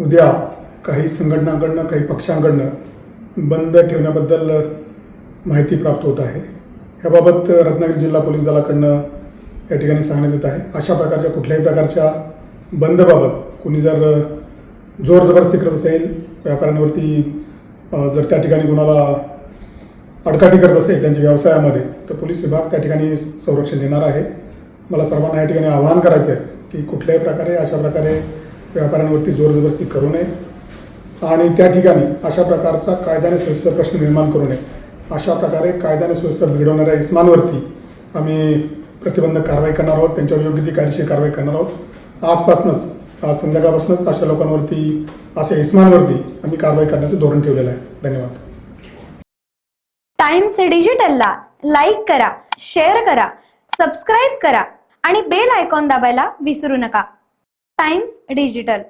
उद्या काही संघटनांकडनं काही पक्षांकडनं बंद ठेवण्याबद्दल माहिती प्राप्त होत आहे। याबाबत रत्नागिरी जिल्हा पोलीस दलाकडनं या ठिकाणी सांगण्यात येत आहे। अशा प्रकारच्या कुठल्याही प्रकारच्या बंदबाबत कोणी जर जोर जबरदस्ती करत असेल, व्यापाऱ्यांवरती जर त्या ठिकाणी कोणाला अडकाठी करत असेल त्यांच्या व्यवसायामध्ये, तर पोलीस विभाग त्या ठिकाणी संरक्षण देणार आहे। मला सर्वांना या ठिकाणी आवाहन करायचं आहे की कुठल्याही प्रकारे अशा प्रकारे व्यापाऱ्यांवरती जोर जबरदस्ती करू नये आणि त्या ठिकाणी अशा प्रकारचा कायद्याने सुव्यवस्थेचा प्रश्न निर्माण करू नये। अशा प्रकारे कायद्याने सुव्यवस्था बिघडवणाऱ्या इस्मांवरती आम्ही प्रतिबंधक कारवाई करणार आहोत, त्यांच्यावर योग्य ती कायदेशीर कारवाई करणार आहोत। आज संध्याकाळपासूनच अशा लोकांवरती, अशा इस्मांवरती आम्ही कारवाई करण्याचं धोरण ठेवलेलं आहे। धन्यवाद। टाइम्स डिजिटलला लाईक करा, शेअर करा, सबस्क्राईब करा आणि बेल आयकॉन दाबायला विसरू नका। Times digital.